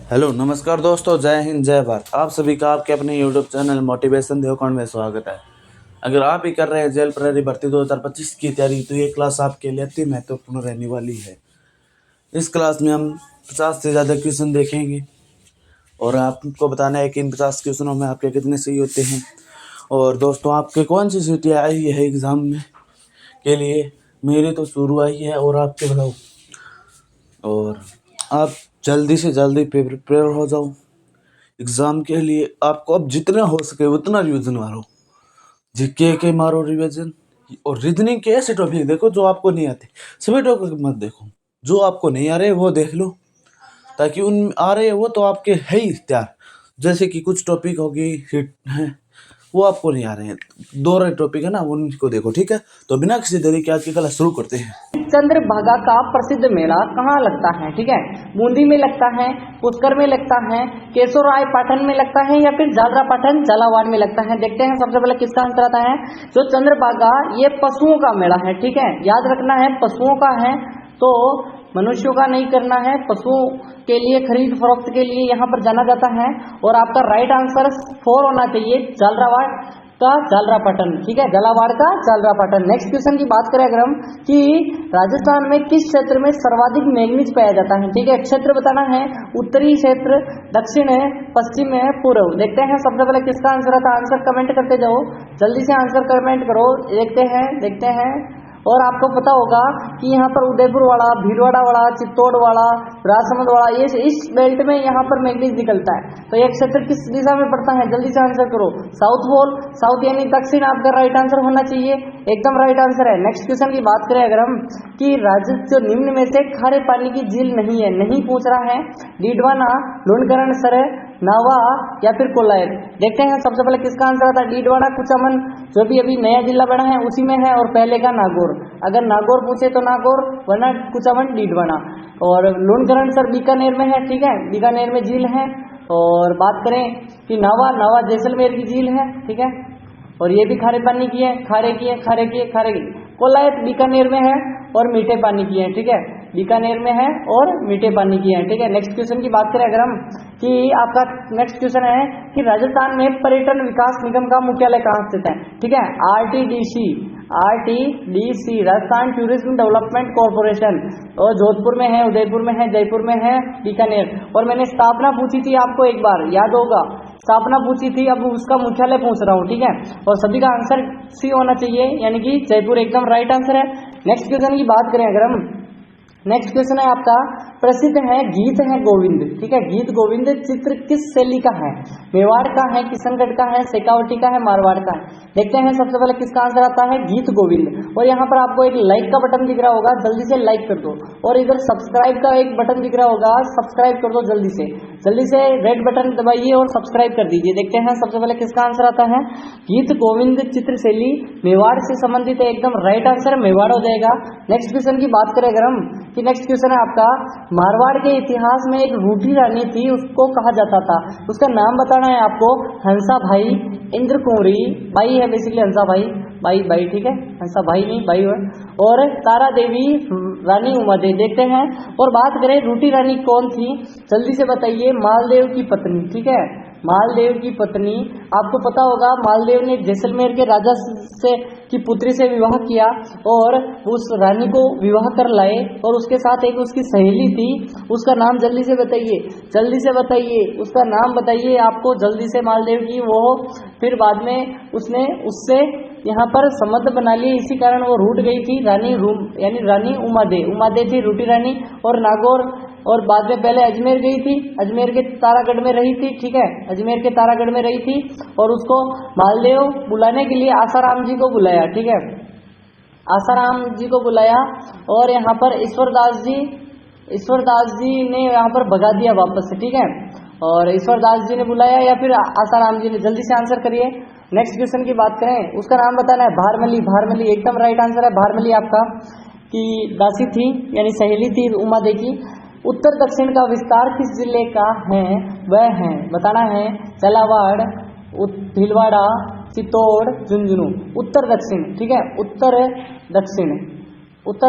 Hello नमस्कार दोस्तों, जय हिंद जय भारत। आप सभी का आपके अपने यूट्यूब चैनल मोटिवेशन देवकांड में स्वागत है। अगर आप ही कर रहे हैं जेल प्रहरी भर्ती 2025 की तैयारी, तो ये क्लास आपके लिए अति महत्वपूर्ण रहने वाली है। इस क्लास में हम 50 से ज़्यादा क्वेश्चन देखेंगे और आपको बताना है कि इन 50 क्वेश्चनों में आपके कितने सही होते हैं। और दोस्तों, आपके कौन सी सीटें आई है एग्ज़ाम में के लिए? मेरी तो शुरू आई है और आपके बताओ। और आप जल्दी से जल्दी प्रिपेयर हो जाओ एग्ज़ाम के लिए। आपको अब जितना हो सके उतना रिवीजन मारो, जीके के मारो रिवीजन, और रीजनिंग के ऐसे टॉपिक देखो जो आपको नहीं आते। सभी टॉपिक मत देखो, जो आपको नहीं आ रहे वो देख लो, ताकि उन आ रहे वो तो आपके है ही तैयार। जैसे कि कुछ टॉपिक होगी हिट है, वो आपको नहीं आ रहे हैं, दो रहे टॉपिक है ना, उनको देखो। ठीक है, तो बिना किसी देरी के आज की क्लास शुरू करते हैं। चंद्रभागा का प्रसिद्ध मेला कहाँ लगता है? ठीक है, बूंदी में लगता है, पुष्कर में लगता है, केशोराय पाटन में लगता है, या फिर जालरा पाटन झालावाड़ में लगता है। देखते हैं सबसे पहले किसका आंसर आता है। जो चंद्रभागा ये पशुओं का मेला है। ठीक है, याद रखना है पशुओं का है, तो मनुष्यों का नहीं करना है। पशुओं के लिए खरीद फरोख्त के लिए यहाँ पर जाना जाता है। और आपका राइट आंसर 4 होना चाहिए, झालरावाड़ का झालरा पाटन। ठीक है, झालावाड़ का झालरा पाटन। नेक्स्ट क्वेश्चन की बात करें अगर हम कि राजस्थान में किस क्षेत्र में सर्वाधिक मैंगनीज पाया जाता है? ठीक है, क्षेत्र बताना है, उत्तरी क्षेत्र, दक्षिण है, पश्चिम है, पूर्व। देखते हैं सबसे पहले किसका आंसर आता है। आंसर कमेंट करते जाओ, जल्दी से आंसर कमेंट करो। देखते हैं। और आपको पता होगा कि यहाँ पर उदयपुर वाला, भीलवाड़ा वाला, चित्तौड़ वाला, राजसमंद वाला, ये इस बेल्ट में यहाँ पर मैंगनीज निकलता है। तो ये क्षेत्र किस दिशा में पड़ता है? जल्दी से आंसर करो। साउथ पोल, साउथ यानी दक्षिण आपका राइट आंसर होना चाहिए, एकदम राइट आंसर है। नेक्स्ट क्वेश्चन की बात करें अगर हम कि राज्य जो निम्न में से खारे पानी की झील नहीं है, नहीं पूछ रहा है, डीडवाना, लुणकरण सर, नावा या फिर कोलायत। देखते हैं सबसे पहले किसका आंसर आता है। डीडवाना, कुचामन जो भी अभी नया जिला बना है उसी में है, और पहले का नागौर। अगर नागौर पूछे तो नागौर, वरना कुचामन, डीडवाना। और लुणकरण सर बीकानेर में है। ठीक है, बीकानेर में झील है। और बात करें कि नावा जैसलमेर की झील है। ठीक है, और ये भी खारे पानी की है, खारे की। कोलायत बीकानेर में है और मीठे पानी की है। ठीक है, बीकानेर में है और मीठे पानी की है। ठीक है, नेक्स्ट क्वेश्चन की बात करें अगर हम कि आपका नेक्स्ट क्वेश्चन है कि राजस्थान में पर्यटन विकास निगम का मुख्यालय कहाँ स्थित है? ठीक है, RTDC, Rajasthan tourism development corporation, और जोधपुर में है, उदयपुर में है, जयपुर में है, बीकानेर। और मैंने स्थापना पूछी थी आपको, एक बार याद होगा, स्थापना पूछी थी, अब उसका मुख्यालय पूछ रहा हूँ। ठीक है, और सभी का आंसर सी होना चाहिए, यानी कि जयपुर एकदम राइट आंसर है। नेक्स्ट क्वेश्चन की बात करें अगर हम, नेक्स्ट क्वेश्चन है आपका, प्रसिद्ध है गीत है गोविंद। ठीक है, गीत गोविंद चित्र किस शैली का है? मेवाड़ का है, किशनगढ़ का है, शेखावटी का है, मारवाड़ का है। देखते हैं सबसे पहले किसका आंसर आता है, गीत गोविंद। और यहाँ पर आपको एक लाइक का बटन दिख रहा होगा, जल्दी से लाइक कर दो। और इधर सब्सक्राइब का एक बटन दिख रहा होगा, सब्सक्राइब कर दो जल्दी से रेड बटन दबाइए और सब्सक्राइब कर दीजिए। देखते हैं सबसे पहले किसका आंसर आता है। गीत गोविंद चित्र शैली मेवाड़ से संबंधित है, एकदम राइट आंसर मेवाड़ हो जाएगा। नेक्स्ट क्वेश्चन की बात करें अगर हम कि नेक्स्ट क्वेश्चन है आपका, मारवाड़ के इतिहास में एक रूठी रानी थी, उसको कहा जाता था, उसका नाम बताना है आपको। हंसा भाई, इंद्र कुंवरी, बाई है बेसिकली हंसा भाई, बाई। ठीक है, हंसा भाई नहीं बाई है। और तारा देवी, रानी उमा देवी। देखते हैं। और बात करें रूठी रानी कौन थी, जल्दी से बताइए। मालदेव की पत्नी। ठीक है, मालदेव की पत्नी। आपको पता होगा मालदेव ने जैसलमेर के राजा से की पुत्री से विवाह किया और उस रानी को विवाह कर लाए, और उसके साथ एक उसकी सहेली थी, उसका नाम जल्दी से बताइए, उसका नाम बताइए आपको जल्दी से, मालदेव की। वो फिर बाद में उसने उससे यहाँ पर संबंध बना लिए, इसी कारण वो रूठ गई थी। यानी रानी उमादे थी रूठी रानी। और नागौर, और बाद में पहले अजमेर गई थी, अजमेर के तारागढ़ में रही थी। ठीक है, अजमेर के तारागढ़ में रही थी, और उसको मालदेव बुलाने के लिए आसाराम जी को बुलाया। ठीक है, आसाराम जी को बुलाया, और यहाँ पर ईश्वरदास जी ने यहाँ पर भगा दिया वापस से। ठीक है, और ईश्वरदास जी ने बुलाया या फिर आसाराम जी ने, जल्दी से आंसर करिए। नेक्स्ट क्वेश्चन की बात करें, उसका नाम बताना है। भारमली एकदम राइट आंसर है, भारमली आपका की दासी थी, यानी सहेली थी उमा देवी की। उत्तर दक्षिण का विस्तार किस जिले का है? वह है बताना है, झालावाड़, भीलवाड़ा, चित्तौड़, झुंझुनू। उत्तर दक्षिण। ठीक है, उत्तर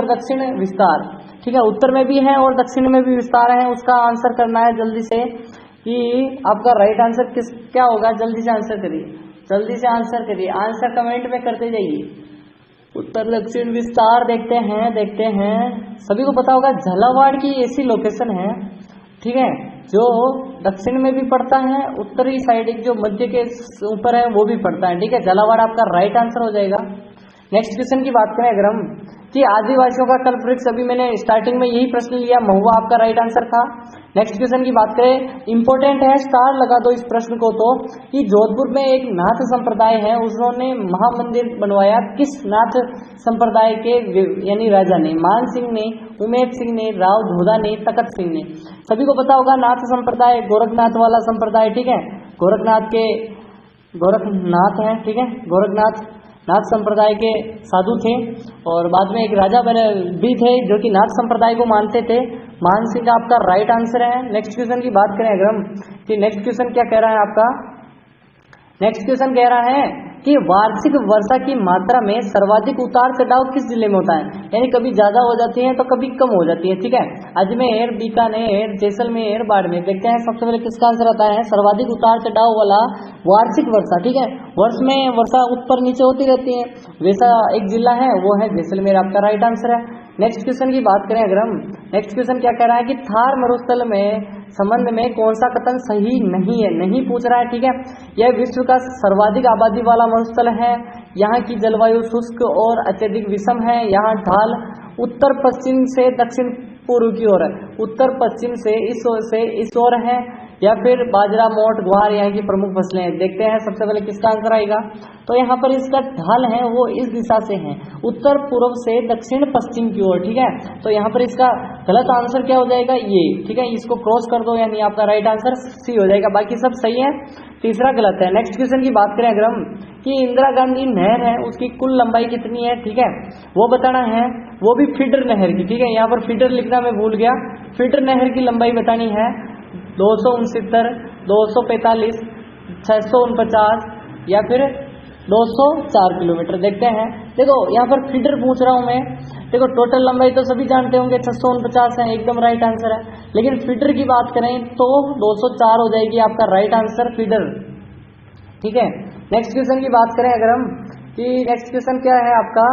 दक्षिण विस्तार। ठीक है, उत्तर में भी है और दक्षिण में भी विस्तार है। उसका आंसर करना है जल्दी से कि आपका राइट आंसर क्या होगा। जल्दी से आंसर करिए, जल्दी से आंसर करिए, आंसर कमेंट में करते जाइए। उत्तर दक्षिण विस्तार देखते हैं। सभी को पता होगा झालावाड़ की ऐसी लोकेशन है, ठीक है, जो दक्षिण में भी पड़ता है, उत्तरी साइड जो मध्य के ऊपर है वो भी पड़ता है, ठीक है। झालावाड़ आपका राइट आंसर हो जाएगा। नेक्स्ट क्वेश्चन की बात करें अगर हम कि आदिवासियों का कल्प वृक्ष, अभी मैंने स्टार्टिंग में यही प्रश्न लिया, महुआ आपका राइट आंसर था। नेक्स्ट क्वेश्चन की बात करें, इंपॉर्टेंट है, स्टार लगा दो इस प्रश्न को, तो कि जोधपुर में एक नाथ संप्रदाय है, उन्होंने महामंदिर बनवाया, किस नाथ संप्रदाय के यानी राजा ने? मान सिंह ने, उमेद सिंह ने, राव धोदा ने, तखत सिंह ने। सभी को पता होगा नाथ संप्रदाय गोरखनाथ वाला संप्रदाय, ठीक है, गोरखनाथ है, ठीक है, गोरखनाथ नाथ संप्रदाय के साधु थे और बाद में एक राजा भी थे जो कि नाथ संप्रदाय को मानते थे। मान सिंह का आपका राइट आंसर है। नेक्स्ट क्वेश्चन की बात करें अगर हम कि नेक्स्ट क्वेश्चन क्या कह रहा है आपका, नेक्स्ट क्वेश्चन कह रहा है कि वार्षिक वर्षा की मात्रा में सर्वाधिक उतार चढ़ाव किस जिले में होता है? यानी कभी ज्यादा हो जाती है तो कभी कम हो जाती है, ठीक है। अजमेर, बीकानेर, जैसलमेर, बाड़मेर। देखते हैं सबसे पहले किसका आंसर आता है, सर्वाधिक उतार चढ़ाव वाला वार्षिक वर्षा, ठीक है। वर्ष में वर्षा ऊपर नीचे होती रहती है, वैसा एक जिला है वो है जैसलमेर, आपका राइट आंसर है। नेक्स्ट क्वेश्चन की बात करें अगर हम, नेक्स्ट क्वेश्चन क्या कह रहा है कि थार मरुस्थल में संबंध में कौन सा कथन सही नहीं है? नहीं पूछ रहा है, ठीक है। यह विश्व का सर्वाधिक आबादी वाला मरुस्थल है, यहाँ की जलवायु शुष्क और अत्यधिक विषम है, यहाँ ढाल उत्तर पश्चिम से दक्षिण पूर्व की ओर है, उत्तर पश्चिम से इस ओर है, या फिर बाजरा, मोट, ग्वार यहाँ की प्रमुख फसलें हैं। देखते हैं सबसे पहले किसका आंसर आएगा, तो यहाँ पर इसका ढाल है वो इस दिशा से है, उत्तर पूर्व से दक्षिण पश्चिम की ओर, ठीक है। तो यहाँ पर इसका गलत आंसर क्या हो जाएगा, ये, ठीक है, इसको क्रॉस कर दो, यानी आपका राइट आंसर सी हो जाएगा, बाकी सब सही है, तीसरा गलत है। नेक्स्ट क्वेश्चन की बात करें अगर हम कि इंदिरा गांधी नहर है उसकी कुल लंबाई कितनी है, ठीक है, वो बताना है, वो भी फीडर नहर की, ठीक है। यहाँ पर फीडर लिखना मैं भूल गया, फीडर नहर की लंबाई बतानी है 269, 245, 649 या फिर 204 किलोमीटर। देखते हैं, देखो यहाँ पर फीडर पूछ रहा हूँ मैं, देखो टोटल लंबाई तो सभी जानते होंगे 649 है, एकदम राइट आंसर है, लेकिन फीडर की बात करें तो 204 हो जाएगी आपका राइट आंसर फीडर, ठीक है। नेक्स्ट क्वेश्चन की बात करें अगर हम कि नेक्स्ट क्वेश्चन क्या है आपका,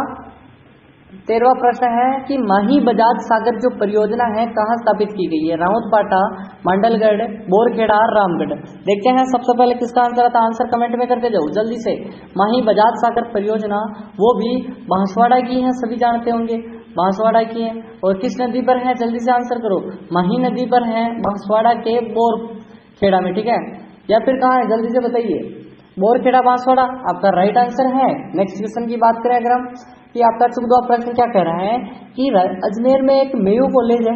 13वां प्रश्न है कि माही बजाज सागर जो परियोजना है कहाँ स्थापित की गई है? राउतपाटा, मंडलगढ़, बोरखेड़ा, रामगढ़। देखते हैं सबसे पहले किसका आंसर आता है, आंसर कमेंट में करते जाओ जल्दी से। माही बजाज सागर परियोजना वो भी बांसवाड़ा की है, सभी जानते होंगे बांसवाड़ा की है, और किस नदी पर है, जल्दी से आंसर करो। माही नदी पर है, बांसवाड़ा के बोरखेड़ा में, ठीक है, या फिर कहाँ है जल्दी से बताइए, बोरखेड़ा बांसवाड़ा आपका राइट आंसर है। नेक्स्ट क्वेश्चन की बात करें अगर हम कि आपका 14वां प्रश्न क्या कह रहा है कि अजमेर में एक मेयो कॉलेज है,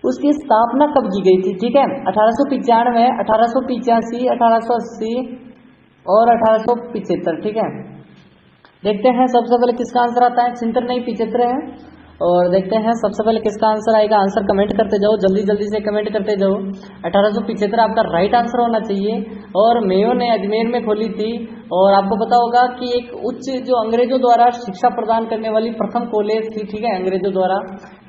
उसकी स्थापना कब की गई थी, ठीक है, 1895, 1885, 1880 और 1875, ठीक है। देखते हैं सबसे पहले किसका आंसर आता है, 76 नहीं 75 है, और देखते हैं सबसे पहले किसका आंसर आएगा, आंसर कमेंट करते जाओ जल्दी जल्दी से कमेंट करते जाओ। 1875 आपका राइट आंसर होना चाहिए, और मेयो ने अजमेर में खोली थी, और आपको पता होगा कि एक उच्च जो अंग्रेजों द्वारा शिक्षा प्रदान करने वाली प्रथम कॉलेज थी, ठीक है, अंग्रेजों द्वारा।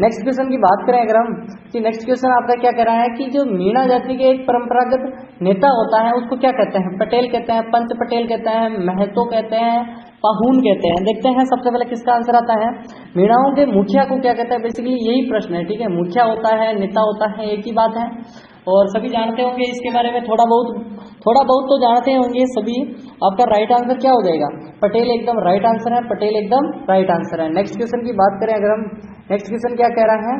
नेक्स्ट क्वेश्चन की बात करें अगर हम कि नेक्स्ट क्वेश्चन आपका क्या कह रहा है कि जो मीणा जाति के एक परंपरागत नेता होता है उसको क्या कहते हैं, पटेल कहते हैं, पंच पटेल कहते हैं, महतो कहते हैं, पाहुन कहते हैं। देखते हैं सबसे पहले किसका आंसर आता है, मीणाओं के मुखिया को क्या कहते हैं, बेसिकली यही प्रश्न है, ठीक है, मुखिया होता है, नेता होता है, एक ही बात है, और सभी जानते होंगे इसके बारे में, थोड़ा बहुत तो जानते होंगे सभी। आपका राइट आंसर क्या हो जाएगा, पटेल एकदम राइट आंसर है, पटेल एकदम राइट आंसर है। नेक्स्ट क्वेश्चन की बात करें अगर हम, नेक्स्ट क्वेश्चन क्या कह रहा है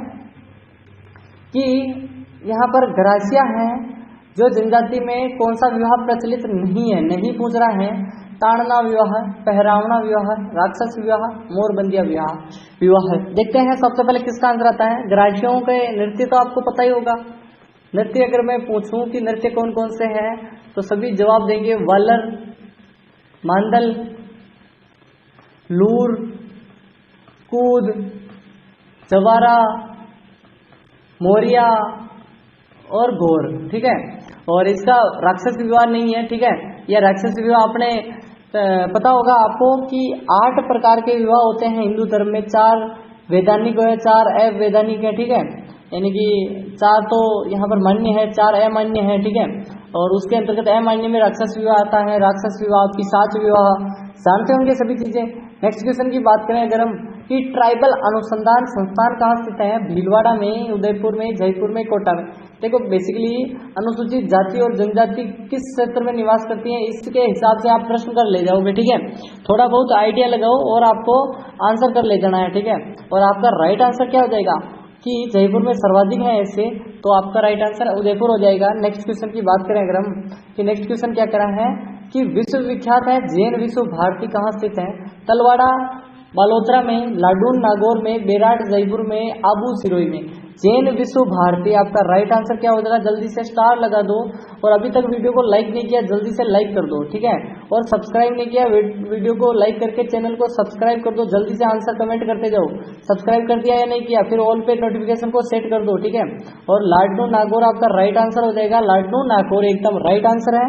कि यहाँ पर ग्रासिया है जो जनजाति में कौन सा विवाह प्रचलित नहीं है, नहीं पूछ रहा है, ताड़ना विवाह, पहरावना विवाह, राक्षस विवाह, मोरबंदिया विवाह। देखते हैं सबसे पहले किसका आंसर आता है, ग्रासियों के नृत्य तो आपको पता ही होगा, नृत्य अगर मैं पूछूं कि नृत्य कौन कौन से हैं तो सभी जवाब देंगे, वालर, मांडल, लूर, कूद, जवारा, मोरिया और घोर, ठीक है। और इसका राक्षस विवाह नहीं है, ठीक है, यह राक्षस विवाह अपने पता होगा आपको कि 8 प्रकार के विवाह होते हैं हिंदू धर्म में, 4 वैधानिक है, 4 अवैधानिक है, ठीक है, यानी कि 4 तो यहाँ पर मान्य है, 4 अमान्य है, ठीक है। और उसके अंतर्गत अमान्य में राक्षस विवाह आता है, राक्षस विवाह, पिशाच विवाह, जानते होंगे सभी चीजें। नेक्स्ट क्वेश्चन की बात करें अगर हम कि ट्राइबल अनुसंधान संस्थान कहाँ स्थित है, भीलवाड़ा में, उदयपुर में, जयपुर में, कोटा में। देखो बेसिकली अनुसूचित जाति और जनजाति किस क्षेत्र में निवास करती है, इसके हिसाब से आप प्रश्न कर ले जाओगे, ठीक है। थोड़ा बहुत आइडिया लगाओ और आपको आंसर कर ले जाना है, ठीक है। और आपका राइट आंसर क्या हो जाएगा कि जयपुर में सर्वाधिक है ऐसे, तो आपका राइट आंसर उदयपुर हो जाएगा। नेक्स्ट क्वेश्चन की बात करें अगर हम कि नेक्स्ट क्वेश्चन क्या करा है कि विश्व विख्यात है जैन विश्व भारती कहाँ स्थित है, तलवाड़ा बालोतरा में, लाडून नागौर में, बेराट जयपुर में, आबू सिरोही में। जैन विश्व भारती आपका राइट आंसर क्या हो जाएगा, जल्दी से स्टार लगा दो। और अभी तक वीडियो को लाइक नहीं किया जल्दी से लाइक कर दो, ठीक है। और सब्सक्राइब नहीं किया वीडियो को लाइक करके चैनल को सब्सक्राइब कर दो, जल्दी से आंसर कमेंट करते जाओ। सब्सक्राइब कर दिया या नहीं किया फिर ऑल पे नोटिफिकेशन को सेट कर दो, ठीक है। और लाडनू नागौर आपका राइट आंसर हो जाएगा, लाडनू नागौर एकदम राइट आंसर है।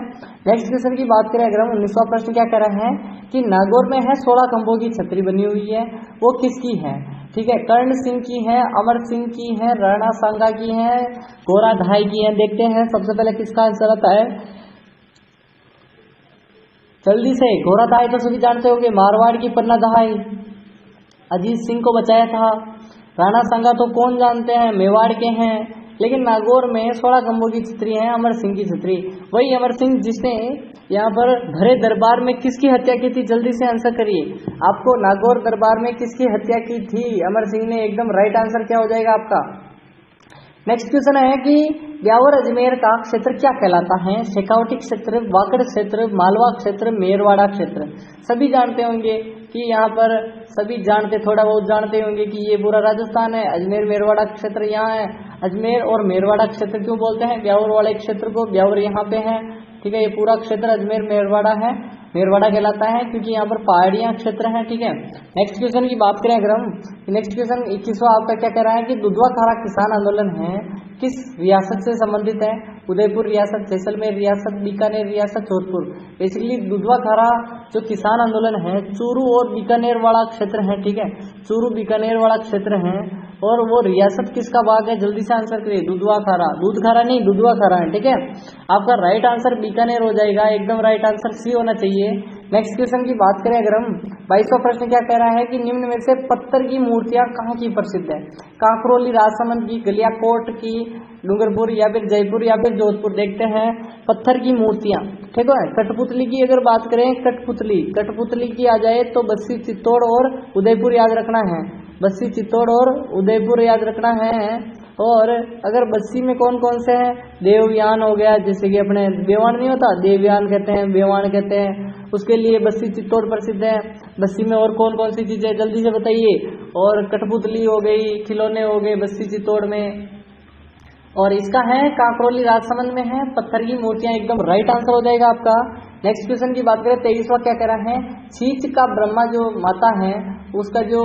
नेक्स्ट क्वेश्चन की बात करें अगर हम 19वां प्रश्न क्या कह रहे हैं कि नागौर में है 16 खंभों की छतरी बनी हुई है, वो किसकी है, ठीक है। कर्ण सिंह की है, अमर सिंह की है, राणा सांगा की है, गोरा धाई की है। देखते हैं सबसे पहले किसका आंसर आता है, जल्दी से। गोरा धाई तो सभी जानते होंगे, मारवाड़ की पन्ना धाई, अजीत सिंह को बचाया था। राणा सांगा तो कौन जानते हैं, मेवाड़ के हैं। लेकिन नागौर में 16 खंभों की छतरी है, अमर सिंह की छतरी। वही अमर सिंह जिसने यहाँ पर भरे दरबार में किसकी हत्या की थी, जल्दी से आंसर करिए। आपको नागौर दरबार में किसकी हत्या की थी, अमर सिंह ने, एकदम राइट आंसर क्या हो जाएगा आपका। नेक्स्ट क्वेश्चन है कि ब्यावर अजमेर का क्षेत्र क्या कहलाता है, शेखावटी क्षेत्र, वाकड़ क्षेत्र, मालवा क्षेत्र, मेरवाड़ा क्षेत्र। सभी जानते होंगे कि यहाँ पर सभी जानते, थोड़ा बहुत जानते होंगे कि ये पूरा राजस्थान है, अजमेर मेरवाड़ा क्षेत्र यहाँ है। अजमेर और मेरवाड़ा क्षेत्र क्यों बोलते हैं, ब्यावर वाले क्षेत्र को, ब्यावर यहाँ पे है, ठीक है। ये पूरा क्षेत्र अजमेर मेरवाड़ा है, मेरवाड़ा कहलाता है क्योंकि यहाँ पर पहाड़ियाँ क्षेत्र हैं, ठीक है। नेक्स्ट क्वेश्चन की बात करें अगर हम, नेक्स्ट क्वेश्चन 21वां आपका क्या कह रहा है कि दुधवा खारा किसान आंदोलन है किस रियासत से संबंधित है, उदयपुर रियासत, जैसलमेर रियासत, बीकानेर रियासत, जोधपुर। बेसिकली दुधवा खारा जो किसान आंदोलन है चूरू और बीकानेर वाला क्षेत्र है, ठीक है। चूरू बीकानेर वाला क्षेत्र है और वो रियासत किसका भाग है, जल्दी से आंसर करिए। दुधवा खारा, दूध खारा नहीं, दुधवा खारा है, ठीक है। आपका राइट आंसर बीकानेर हो जाएगा, एकदम राइट आंसर सी होना चाहिए। नेक्स्ट क्वेश्चन की बात करें अगर हम, 22वां प्रश्न क्या कह रहा है कि निम्न में से पत्थर की मूर्तियां कहाँ की प्रसिद्ध है, कांकरोली, राजसमंद की, गलियाकोट की, डूंगरपुर या फिर जयपुर या फिर जोधपुर। देखते हैं पत्थर की मूर्तियां, ठीक है। कठपुतली की अगर बात करें, कठपुतली की आ जाए तो बस्सी, चित्तौड़ और उदयपुर याद रखना है, बस्सी, चित्तौड़ और उदयपुर याद रखना है। और अगर बस्सी में कौन कौन से हैं, देवयान हो गया, जैसे कि अपने बेवान नहीं होता, देवयान कहते हैं, बेवान कहते हैं, उसके लिए बस्सी चित्तौड़ प्रसिद्ध है। बस्सी में और कौन कौन सी चीजें जल्दी से बताइए। और कठपुतली हो गई, खिलौने हो गए बस्सी चित्तौड़ में। और इसका है कांकरोली राजसमंद में है, पत्थर की मूर्तियां, एकदम राइट आंसर हो जाएगा आपका। नेक्स्ट क्वेश्चन की बात करें, 23वां क्या कह रहा है, छींच का ब्रह्मा जो माता है उसका जो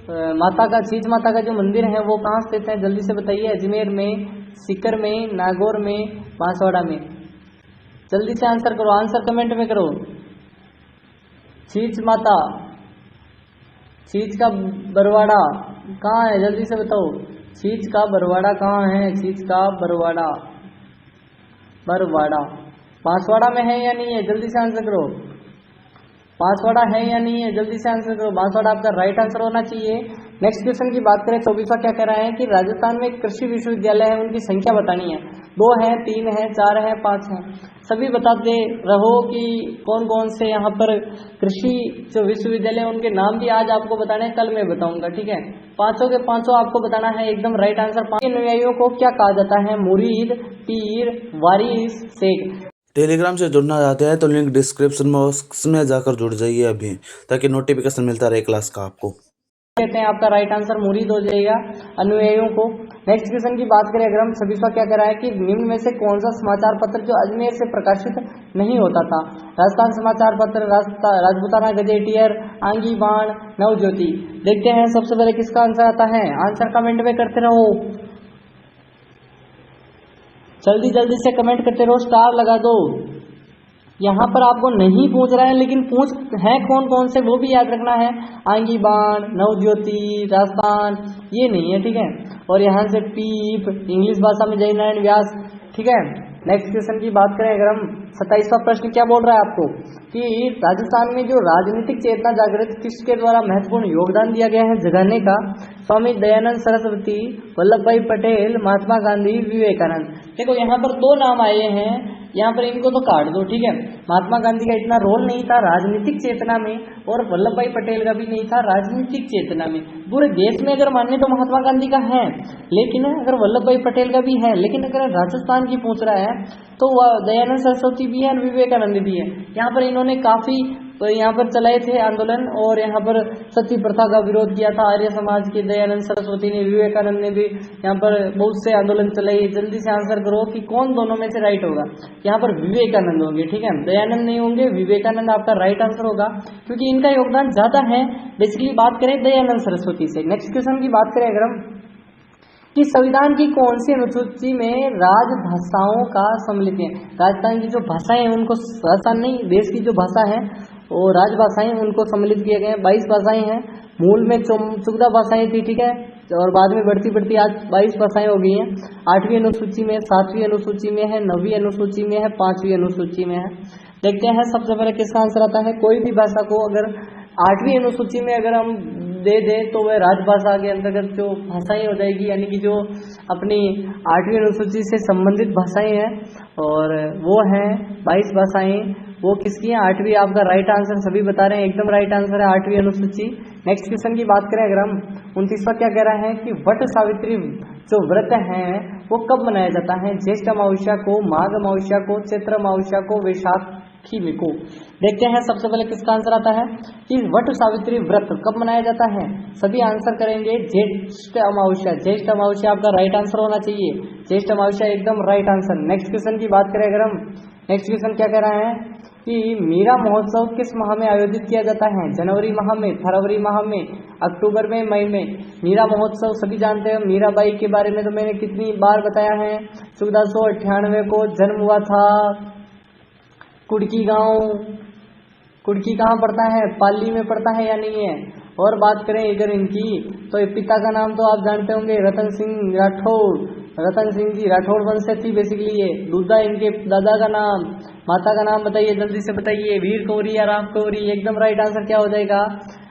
छींच माता का जो मंदिर है वो कहाँ स्थित है, जल्दी से बताइए। अजमेर में, सीकर में, नागौर में, बांसवाड़ा में। जल्दी से आंसर करो, आंसर कमेंट में करो। छींच माता, छींच का बरवाड़ा कहाँ है, जल्दी से बताओ। छींच का बरवाड़ा कहाँ है, छींच का बरवाड़ा, बांसवाड़ा में है या नहीं है, जल्दी से आंसर करो। बांसवाड़ा है या नहीं है, जल्दी से आंसर करो। बांसवाड़ा आपका राइट आंसर होना चाहिए। नेक्स्ट क्वेश्चन की बात करें, 24वां क्या कह रहा है कि राजस्थान में कृषि विश्वविद्यालय है, उनकी संख्या बतानी है। 2 है, 3 है, 4 है, 5 है। सभी बताते रहो कि कौन कौन से यहाँ पर कृषि जो विश्वविद्यालय उनके नाम भी आज आपको बताने, कल मैं बताऊंगा, ठीक है। 5 के 5 आपको बताना है, एकदम राइट आंसर। 5 अनुयायियों को क्या कहा जाता है, मुरीद, पीर, वारिस, शेख। टेलीग्राम से जुड़ना चाहते हैं तो लिंक डिस्क्रिप्शन में, उसमें जाकर जुड़ जाइए अभी, ताकि नोटिफिकेशन मिलता रहे क्लास का आपको। कहते हैं आपका राइट आंसर मुरीद हो जाएगा, अनुयायियों को। नेक्स्ट क्वेश्चन की बात करें अगर हम, 26वां क्या कह रहा है कि निम्न में से कौन सा समाचार पत्र जो अजमेर से प्रकाशित नहीं होता था, राजस्थान समाचार पत्र, राजपूताना गजेटियर, आंगी बाण, नवज्योति। देखते हैं सबसे पहले किसका आंसर आता है, आंसर कमेंट में करते रहो, जल्दी जल्दी से कमेंट करते रहो, स्टार लगा दो। यहाँ पर आपको नहीं पूछ रहा है, लेकिन पूछ है कौन कौन से वो भी याद रखना है। आंगी बाण, नवज्योति, राजस्थान, ये नहीं है, ठीक है। और यहाँ से पीप, इंग्लिश भाषा में जयनारायण व्यास, ठीक है। नेक्स्ट क्वेश्चन की बात करें अगर हम, 27वां प्रश्न क्या बोल रहा है आपको कि राजस्थान में जो राजनीतिक चेतना जागृत किसके द्वारा महत्वपूर्ण योगदान दिया गया है जगाने का? स्वामी दयानंद सरस्वती, वल्लभ भाई पटेल, महात्मा गांधी, विवेकानंद। देखो यहाँ पर दो नाम आए हैं, यहाँ पर इनको तो काट दो, ठीक है। महात्मा गांधी का इतना रोल नहीं था राजनीतिक चेतना में, और वल्लभ भाई पटेल का भी नहीं था राजनीतिक चेतना में। पूरे देश में अगर माने तो महात्मा गांधी का है, लेकिन अगर वल्लभ भाई पटेल का भी है, लेकिन अगर राजस्थान की पूछ रहा है तो वह दयानंद सरस्वती भी है और विवेकानंद भी है। यहाँ पर इन्होंने काफी यहाँ पर चलाए थे आंदोलन, और यहाँ पर सती प्रथा का विरोध किया था आर्य समाज के दयानंद सरस्वती ने, विवेकानंद ने भी यहाँ पर बहुत से आंदोलन चलाए। जल्दी से आंसर करो कि कौन दोनों में से राइट होगा। यहाँ पर विवेकानंद होंगे, ठीक है, दयानंद नहीं होंगे, विवेकानंद आपका राइट आंसर होगा, क्योंकि इनका योगदान ज्यादा है। बेसिकली बात करें दयानंद सरस्वती से। नेक्स्ट क्वेश्चन की बात करें अगर हम, कि संविधान की कौन सी अनुसूची में राजभाषाओं का सम्मिलित है? राजस्थान की जो भाषाएं हैं उनको, राजस्थान नहीं देश की जो भाषा है वो राजभाषाएं उनको सम्मिलित किए गए हैं। 22 भाषाएं हैं, मूल में 14 भाषाएं थी, ठीक है, और बाद में बढ़ती बढ़ती आज 22 भाषाएं हो गई हैं। 8वीं अनुसूची में, 7वीं अनुसूची में है, 9वीं अनुसूची में है, 5वीं अनुसूची में है। देखते हैं सबसे पहले किसका आंसर आता है। कोई भी भाषा को अगर 8वीं अनुसूची में अगर हम दे दे तो वह राजभाषा के अंतर्गत जो भाषाएं हो जाएगी, यानी कि जो अपनी 8वीं अनुसूची से संबंधित भाषाएं हैं, और वो हैं 22 भाषाएं। वो किसकी है? 8वीं। आपका राइट आंसर सभी बता रहे हैं, एकदम राइट आंसर है 8वीं अनुसूची। नेक्स्ट क्वेश्चन की बात करें अगर हम, 29वां क्या कह रहा है कि वट सावित्री जो व्रत है वो कब मनाया जाता है? ज्येष्ठ अमावस्या को, माघ अमावस्या को, चैत्र अमावस्या को, वैशाखी को। देखते हैं सबसे पहले किसका आंसर आता है कि वट सावित्री व्रत कब मनाया जाता है। सभी आंसर करेंगे ज्येष्ठ अमावस्या। ज्येष्ठ अमावस्या आपका राइट आंसर होना चाहिए, ज्येष्ठ अमावस्या एकदम राइट आंसर। नेक्स्ट क्वेश्चन की बात करें अगर हम, नेक्स्ट क्वेश्चन क्या कह रहा है कि मीरा महोत्सव किस माह में आयोजित किया जाता है? जनवरी माह में, फरवरी माह में, अक्टूबर में, मई में। मीरा महोत्सव सभी जानते हैं। मीराबाई के बारे में तो मैंने कितनी बार बताया है। 1498 को जन्म हुआ था। कुड़की गांव, कुड़की कहाँ पड़ता है? पाली में पड़ता है या नहीं है? और बात करें अगर इनकी, तो पिता का नाम तो आप जानते होंगे, रतन सिंह राठौड़। रतन सिंह जी राठौड़ वंश से थी बेसिकली ये। दूसरा इनके दादा का नाम, माता का नाम बताइए, जल्दी से बताइए। वीर कौरी या राम कौरी। एकदम राइट आंसर क्या हो जाएगा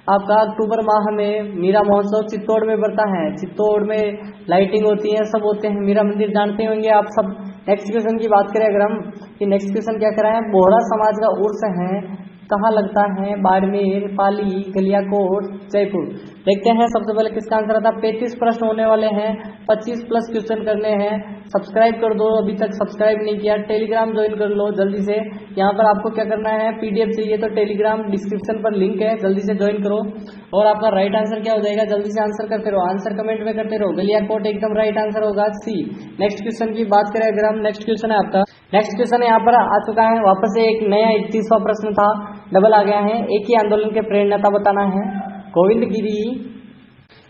आपका? अक्टूबर माह में मीरा महोत्सव चित्तौड़ में पड़ता है। चित्तौड़ में लाइटिंग होती है, सब होते हैं। मीरा मंदिर जानते होंगे आप सब। नेक्स्ट क्वेश्चन की बात करें अगर हम, कि नेक्स्ट क्वेश्चन क्या कर रहा है, बोहरा समाज का उर्स है कहाँ लगता है? बाड़मेर, पाली, गलियाकोट, जयपुर। देखते हैं सबसे पहले किसका आंसर आता है। 35 प्रश्न होने वाले हैं, 25 प्लस क्वेश्चन करने हैं। सब्सक्राइब कर दो, अभी तक सब्सक्राइब नहीं किया। टेलीग्राम ज्वाइन कर लो जल्दी से। यहाँ पर आपको क्या करना है, पीडीएफ चाहिए तो टेलीग्राम डिस्क्रिप्शन पर लिंक है, जल्दी से ज्वाइन करो। और आपका राइट आंसर क्या हो जाएगा? जल्दी से आंसर करते रहो, आंसर कमेंट में करते रहो। गलियाकोट एकदम राइट आंसर होगा, सी। नेक्स्ट क्वेश्चन की बात करें अगर हम, नेक्स्ट क्वेश्चन है आपका, नेक्स्ट क्वेश्चन यहाँ पर आ चुका है वापस से एक नया 31वां प्रश्न था, डबल आ गया है। एक ही आंदोलन के प्रेरणाता बताना है, गोविंद गिरी।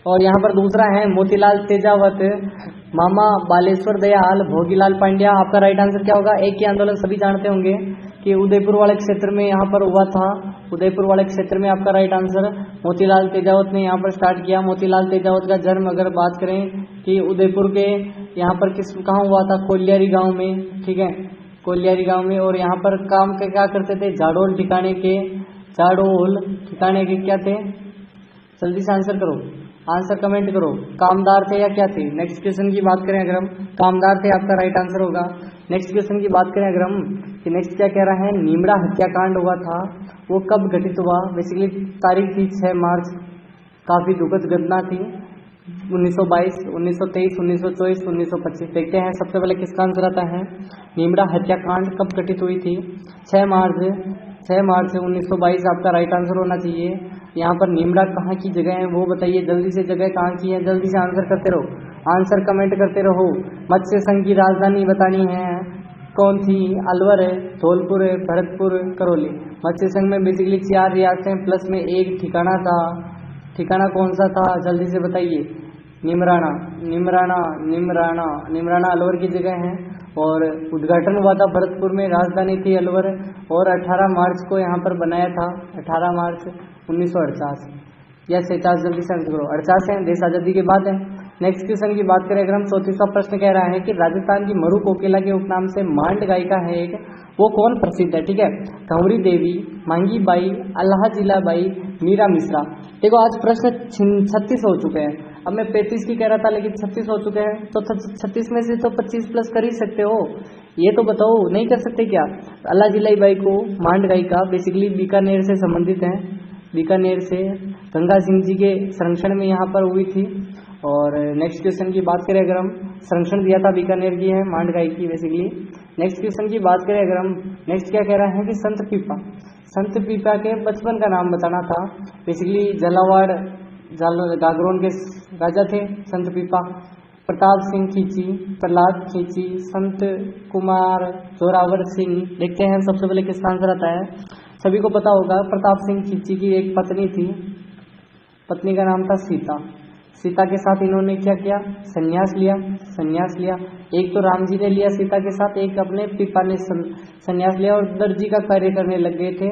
और यहाँ पर दूसरा है मोतीलाल तेजावत, मामा बालेश्वर दयाल, भोगीलाल पांड्या। आपका राइट आंसर क्या होगा? एक ही आंदोलन सभी जानते होंगे कि उदयपुर वाले क्षेत्र में यहाँ पर हुआ था। उदयपुर वाले क्षेत्र में आपका राइट आंसर मोतीलाल तेजावत ने यहाँ पर स्टार्ट किया। मोतीलाल तेजावत का जन्म अगर बात करें कि उदयपुर के यहाँ पर कहाँ हुआ था? कोलियारी गांव में, ठीक है, कोलियारी गांव में। और यहाँ पर काम के क्या करते थे? जाडोल ठिकाने के, जाडोल ठिकाने के क्या थे? जल्दी से आंसर करो, आंसर कमेंट करो। कामदार थे या क्या थे? नेक्स्ट क्वेश्चन की बात करें अगर हम, कामदार थे, आपका राइट आंसर होगा। नेक्स्ट क्वेश्चन की बात करें अगर हम, कि नेक्स्ट क्या कह रहा है, नीमड़ा हत्याकांड हुआ था, वो कब घटित हुआ? बेसिकली तारीख थी 6 मार्च। काफी दुखद घटना थी। 1922, 1923, 1924, 1925। देखते हैं सबसे पहले किसका आंसर आता है। नीमड़ा हत्याकांड कब घटित हुई थी? 6 मार्च 1922 आपका राइट आंसर होना चाहिए। यहाँ पर नीमड़ा कहाँ की जगह है वो बताइए, जल्दी से जगह कहाँ की है, जल्दी से आंसर करते रहो, आंसर कमेंट करते रहो। मत्स्य संघ की राजधानी बतानी है, कौन थी? अलवर है, धौलपुर है, भरतपुर, करौली। मत्स्य संघ में बेसिकली 4 रियासतें प्लस में एक ठिकाना था। ठिकाना कौन सा था? जल्दी से बताइए। निमराना, निमराना, निमराना, निमराना अलवर की जगह है। और उद्घाटन हुआ था भरतपुर में, राजधानी थी अलवर, और 18 मार्च को यहाँ पर बनाया था, 18 मार्च 1948 या 47, जल्दी से आंसर करो। 48 है, देश आज़ादी के बाद है। नेक्स्ट क्वेश्चन की बात करें अगर हम, 34वां प्रश्न कह रहा है कि राजस्थान की मरु कोकिला के उपनाम से मांड गायिका है एक, वो कौन प्रसिद्ध है? ठीक है, कंवरी देवी, मांगी बाई, अल्लाह जिला बाई, मीरा मिश्रा। देखो आज प्रश्न 36 हो चुके हैं, अब मैं 35 की कह रहा था लेकिन 36 हो चुके हैं, तो 36 में से तो 25 प्लस कर ही सकते हो, ये तो बताओ, नहीं कर सकते क्या? अल्लाह जिलाई बाई को मांड गायिका बेसिकली बीकानेर से संबंधित हैं, बीकानेर से गंगा सिंह जी के संरक्षण में यहाँ पर हुई थी। और नेक्स्ट क्वेश्चन की बात करें अगर हम, संरक्षण दिया था बीकानेर की है मांड गायिकी बेसिकली। नेक्स्ट क्वेश्चन की बात करें अगर हम, नेक्स्ट क्या कह रहा है कि संत पीपा के बचपन का नाम बताना था। बेसिकली झालावाड़ गागरोन के राजा थे संत पीपा। प्रताप सिंह खींची, प्रहलाद खींची, संत कुमार जोरावर सिंह। देखते हैं सबसे पहले किसका आंसर आता है। सभी को पता होगा प्रताप सिंह खींची की एक पत्नी थी, पत्नी का नाम था सीता। सीता के साथ इन्होंने क्या किया? संन्यास लिया। एक तो राम जी ने लिया सीता के साथ, एक अपने पिता ने संन्यास लिया और दर्जी का कार्य करने लग गए थे।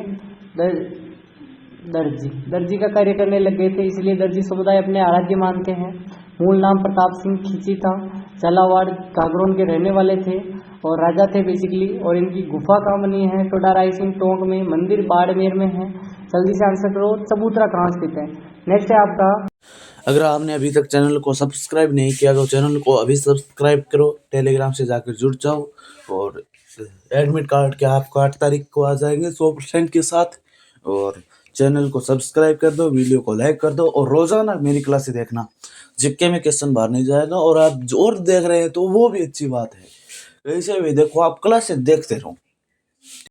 दर्जी का कार्य करने लग गए थे, इसलिए दर्जी समुदाय अपने आराध्य मानते हैं। मूल नाम प्रताप सिंह खींची था, झालावाड़ गागरोन के रहने वाले थे और राजा थे बेसिकली। और इनकी गुफा कहाँ बनी है? टोडा राय सिंह टोंक में, मंदिर बाड़मेर में है। जल्दी से आंसर करो, चबूतरा कहाँ स्थित है? नेक्स्ट है आपका, अगर आपने अभी तक चैनल को सब्सक्राइब नहीं किया तो चैनल को अभी सब्सक्राइब करो, टेलीग्राम से जाकर जुड़ जाओ और एडमिट कार्ड के आपको 8 तारीख को आ जाएंगे 100% के साथ। और चैनल को सब्सक्राइब कर दो, वीडियो को लाइक कर दो और रोजाना मेरी क्लासेस देखना, जिक्के में क्वेश्चन बाहर नहीं जाएगा। और आप और देख रहे हैं तो वो भी अच्छी बात है, वैसे भी देखो, आप क्लासेस देखते रहो।